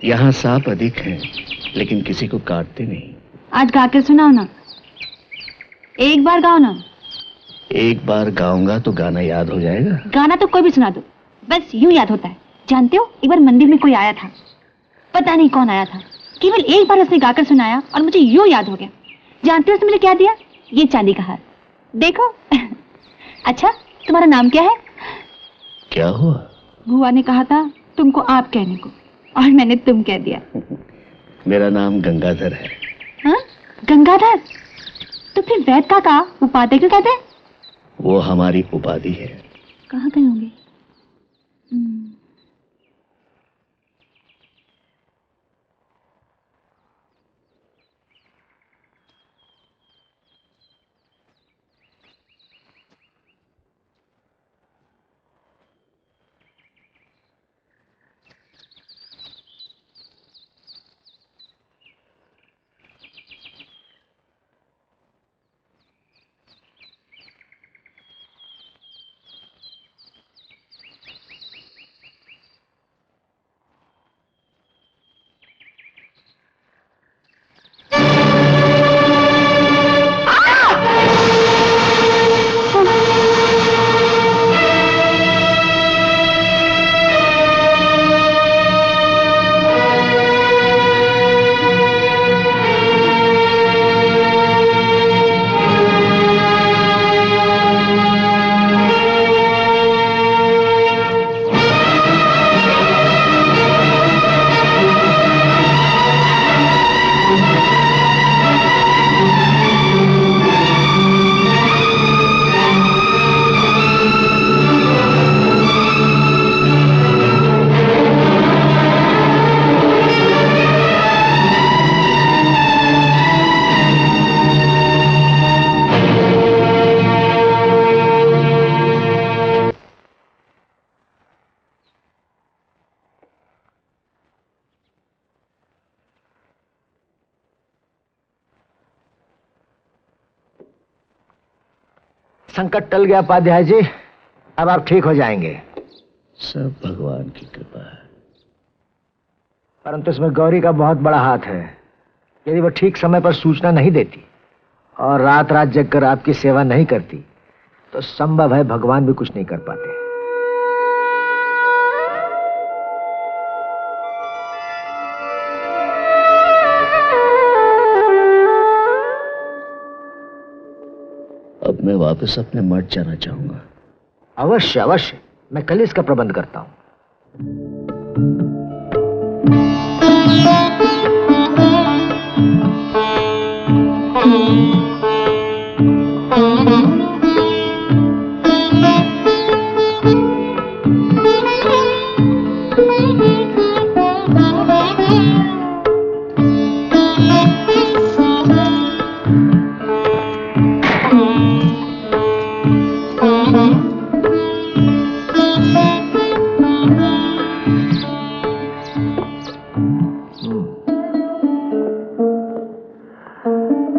यहाँ सांप अधिक हैं, लेकिन किसी को काटते नहीं। आज गा के सुनाओ ना, एक बार गाओ ना। एक बार गाऊंगा तो गाना याद हो जाएगा। गाना तो कोई भी सुना दो, बस यूं याद होता है। जानते हो, एक बार मंदिर में कोई आया था, पता नहीं कौन आया था, केवल एक बार उसने गाकर सुनाया और मुझे यूं याद हो गया। जानते हो उसने मुझे क्या दिया? ये चांदी का हार, देखो। अच्छा, तुम्हारा नाम क्या है? क्या हुआ? बुआ ने कहा था तुमको आप कहने को, और मैंने तुम कह दिया। मेरा नाम गंगाधर है। हाँ, गंगाधर? तो फिर वैद काका उपाध्याय क्यों कहते हैं? वो हमारी उपाधि है। कहाँ गए होंगे? संकट टल गया उपाध्याय जी, अब आप ठीक हो जाएंगे। सब भगवान की कृपा है। परंतु इसमें गौरी का बहुत बड़ा हाथ है। यदि वो ठीक समय पर सूचना नहीं देती और रात रात जगकर आपकी सेवा नहीं करती तो संभव है भगवान भी कुछ नहीं कर पाते। अब मैं वापस अपने मठ जाना चाहूंगा। अवश्य अवश्य, मैं कल इसका प्रबंध करता हूं।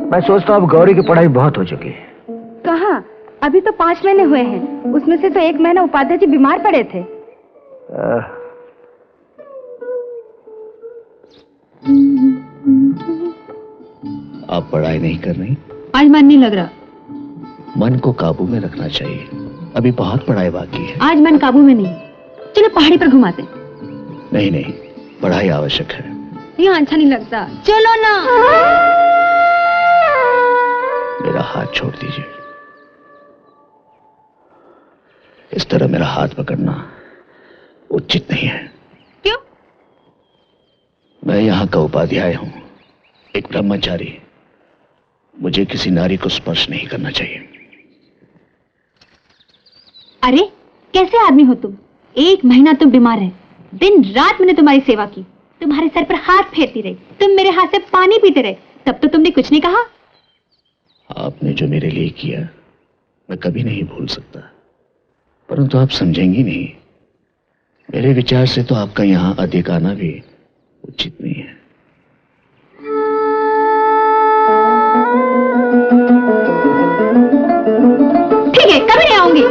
मैं सोचता हूँ अब गौरी की पढ़ाई बहुत हो चुकी है। कहाँ, अभी तो 5 महीने हुए हैं, उसमें से तो 1 महीना उपाध्याय जी बीमार पड़े थे। आप पढ़ाई नहीं कर रही? आज मन नहीं लग रहा। मन को काबू में रखना चाहिए, अभी बहुत पढ़ाई बाकी है। आज मन काबू में नहीं, चलो पहाड़ी पर घुमाते। नहीं नहीं, पढ़ाई आवश्यक है। यहाँ अच्छा नहीं लगता, चलो ना। मेरा हाथ छोड़ दीजिए। इस तरह मेरा हाथ पकड़ना उचित नहीं है। क्यों? मैं यहाँ का उपाध्याय हूँ, एक ब्रह्मचारी। मुझे किसी नारी को स्पर्श नहीं करना चाहिए। अरे कैसे आदमी हो तुम? 1 महीना तुम बीमार रहे, दिन रात मैंने तुम्हारी सेवा की, तुम्हारे सर पर हाथ फेरती रही, तुम मेरे हाथ से पानी पीते रहे, तब तो तुमने कुछ नहीं कहा। आपने जो मेरे लिए किया मैं कभी नहीं भूल सकता, परंतु आप समझेंगी नहीं। मेरे विचार से तो आपका यहाँ अधिक आना भी उचित नहीं है। ठीक है, कभी नहीं आऊंगी।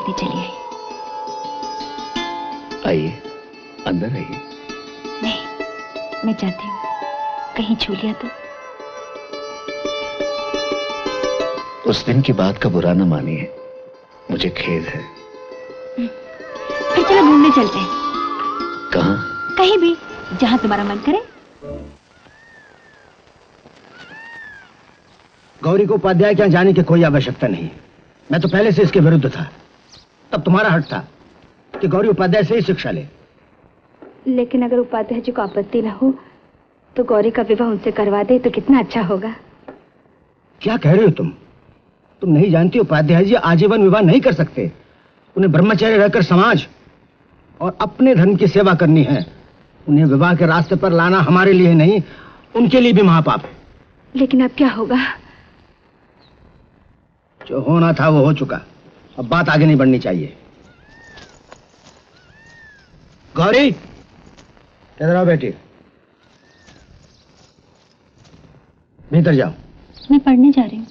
इसलिए चली आई। आइए, अंदर आइए। नहीं, मैं चाहती हूँ कहीं छू लिया तो। उस दिन की बात का बुरा न मानिए, मुझे खेद है। फिर चलो घूमने चलते हैं। कहाँ? कहीं भी, जहाँ तुम्हारा मन करे। गौरी को उपाध्याय के यहाँ जाने की कोई आवश्यकता नहीं। मैं तो पहले से इसके विरुद्ध था। तब तुम्हारा हक था कि गौरी उपाध्याय से ही शिक्षा ले। लेकिन अगर उपाध्याय जी को आपत्ति न हो तो गौरी का विवाह उनसे करवा दे तो कितना अच्छा होगा। क्या कह रहे हो तुम? तुम नहीं जानती उपाध्याय जी आजीवन विवाह नहीं कर सकते। उन्हें ब्रह्मचर्य रहकर समाज और अपने धर्म की सेवा करनी है। उन्हें विवाह के रास्ते पर लाना हमारे लिए नहीं, उनके लिए भी महापाप है। लेकिन अब क्या होगा? जो होना था वो हो चुका। अब बात आगे नहीं बढ़नी चाहिए। गौरी, इधर आओ बेटी। भीतर जाओ। मैं पढ़ने जा रही हूँ।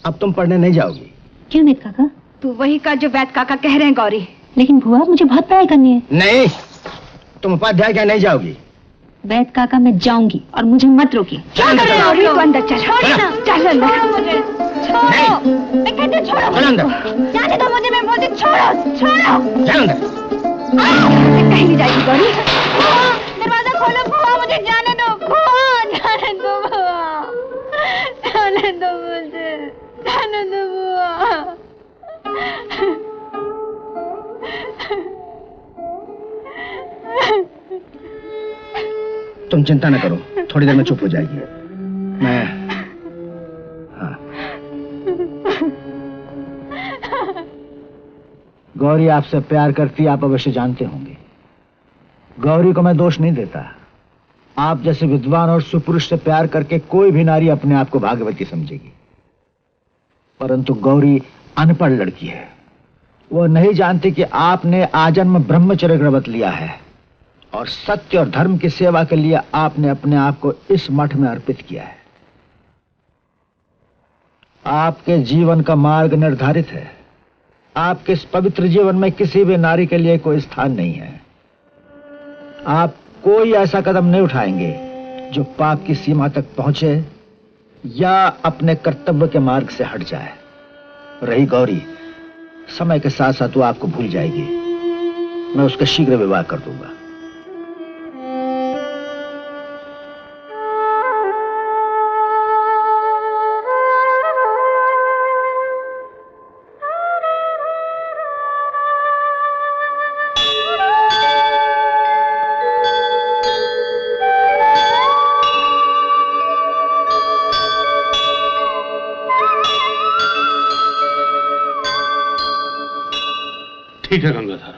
अब तुम पढ़ने नहीं जाओगी। क्यों वैद काका? तू वही का जो वैद काका कह रहे हैं गौरी। लेकिन बुआ, मुझे बहुत पढ़ाई करनी है। नहीं, तुम उपाध्याय क्या नहीं जाओगी। वैद काका, मैं जाऊंगी और मुझे मत रोकिए। क्या कर रहे हो? गौरी, तू अंदर चल। छोड़ो ना। चल अंदर। छोड़ो मुझे। छोड़ो। मैं कहती हूँ छोड़ो। चल अंदर। जाने दो मुझे, मैं बोलती हूँ, छोड़ो छोड़ो। चल अंदर। कहीं नहीं जाएगी गौरी। बुआ, दरवाजा खोलो बुआ, मुझे जाने दो बुआ, जाने दो बुआ, जाने दो मुझे, जाने दो बुआ। तुम चिंता न करो, थोड़ी देर में चुप हो जाएगी। मैं हाँ। गौरी आपसे प्यार करती, आप अवश्य जानते होंगे। गौरी को मैं दोष नहीं देता। आप जैसे विद्वान और सुपुरुष से प्यार करके कोई भी नारी अपने आप को भाग्यवती समझेगी। परंतु गौरी अनपढ़ लड़की है। वो नहीं जानती कि आपने आजन्म ब्रह्मचर्य व्रत लिया है और सत्य और धर्म की सेवा के लिए आपने अपने आप को इस मठ में अर्पित किया है। आपके जीवन का मार्ग निर्धारित है। आपके इस पवित्र जीवन में किसी भी नारी के लिए कोई स्थान नहीं है। आप कोई ऐसा कदम नहीं उठाएंगे जो पाप की सीमा तक पहुंचे या अपने कर्तव्य के मार्ग से हट जाए। रही गौरी, समय के साथ साथ वो आपको भूल जाएगी। मैं उसका शीघ्र विवाह कर दूंगा। ठीक है गंगाधर,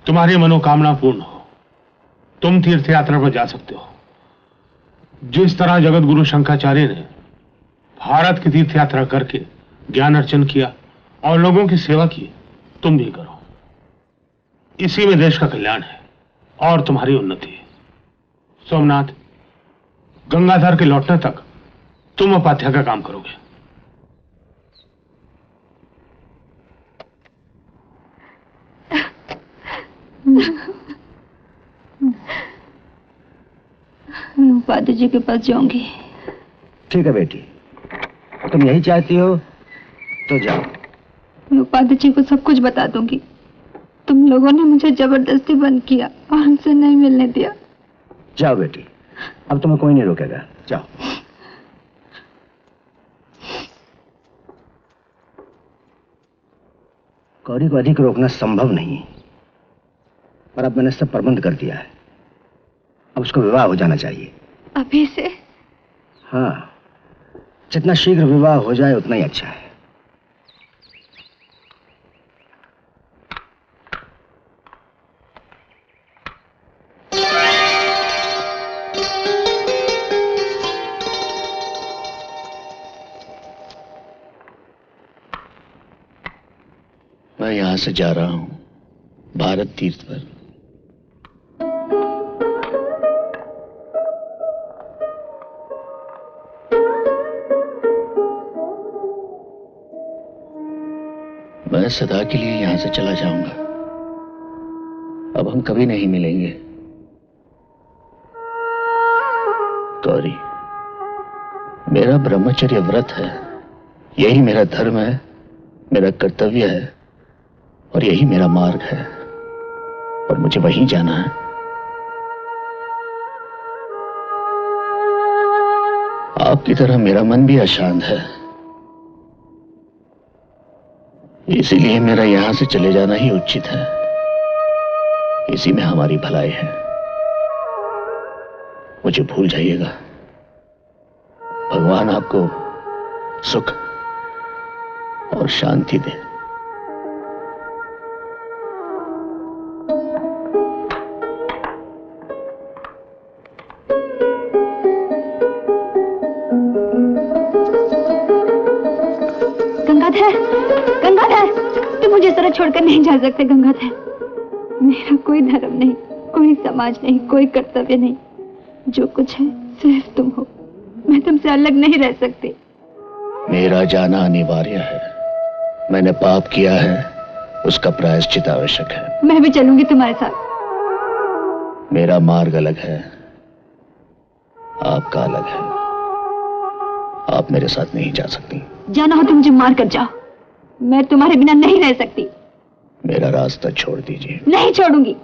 तुम्हारी मनोकामना पूर्ण हो। तुम तीर्थ यात्रा पर जा सकते हो। जिस तरह जगत गुरु शंकराचार्य ने भारत की तीर्थ यात्रा करके ज्ञान अर्जन किया और लोगों की सेवा की, तुम भी करो। इसी में देश का कल्याण है और तुम्हारी उन्नति। सोमनाथ, गंगाधर के लौटने तक तुम उपाध्याय का काम करोगे। मैं उपाध्याय जी के पास जाऊंगी। ठीक है बेटी, तुम यही चाहती हो तो जाओ। मैं उपाध्याय जी को सब कुछ बता दूंगी। तुम लोगों ने मुझे जबरदस्ती बंद किया और हमसे नहीं मिलने दिया। जाओ बेटी, अब तुम्हें कोई नहीं रोकेगा। जाओ। गौरी को अधिक रोकना संभव नहीं, पर अब मैंने सब प्रबंध कर दिया है। अब उसको विवाह हो जाना चाहिए। अभी से? हाँ, जितना शीघ्र विवाह हो जाए उतना ही अच्छा है। मैं यहां से जा रहा हूं भारत तीर्थ पर। मैं सदा के लिए यहां से चला जाऊंगा। अब हम कभी नहीं मिलेंगे। गौरी, मेरा ब्रह्मचर्य व्रत है, यही मेरा धर्म है, मेरा कर्तव्य है और यही मेरा मार्ग है और मुझे वहीं जाना है। आपकी तरह मेरा मन भी अशांत है, इसीलिए मेरा यहां से चले जाना ही उचित है। इसी में हमारी भलाई है। मुझे भूल जाइएगा। भगवान आपको सुख और शांति दे। गंगाधर, गंगाधर, तुम मुझे इस तरह छोड़कर नहीं जा सकते। गंगाधर, मेरा कोई धर्म नहीं, कोई समाज नहीं, कोई कर्तव्य नहीं। जो कुछ है सिर्फ तुम हो। मैं तुमसे अलग नहीं रह सकती। मेरा जाना अनिवार्य है। मैंने पाप किया है, उसका प्रायश्चित आवश्यक है। मैं भी चलूंगी तुम्हारे साथ। मेरा मार्ग अलग है, आपका अलग है। आप मेरे साथ नहीं जा सकती। जाना हो तो मुझे मार कर जाओ, मैं तुम्हारे बिना नहीं रह सकती। मेरा रास्ता छोड़ दीजिए। नहीं छोड़ूंगी।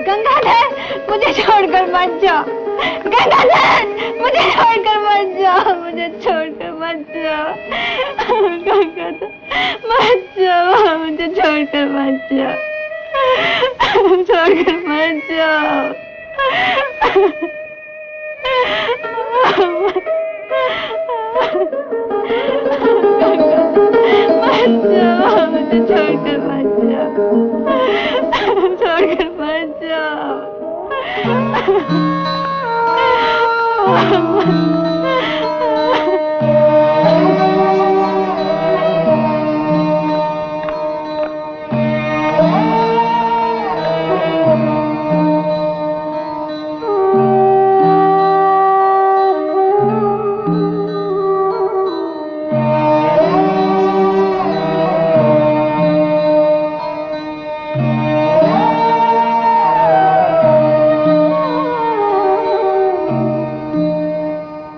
गंगाधर, मुझे छोड़कर मत जाओ। गंगाधर, मुझे छोड़कर मत जाओ, मुझे छोड़कर मत जाओ। गंगाधर, मत जाओ, मुझे छोड़कर मत जाओ, छोड़कर मत जाओ। मत जाओ, मुझे छोड़कर मत जाओ, छोड़कर मत जाओ।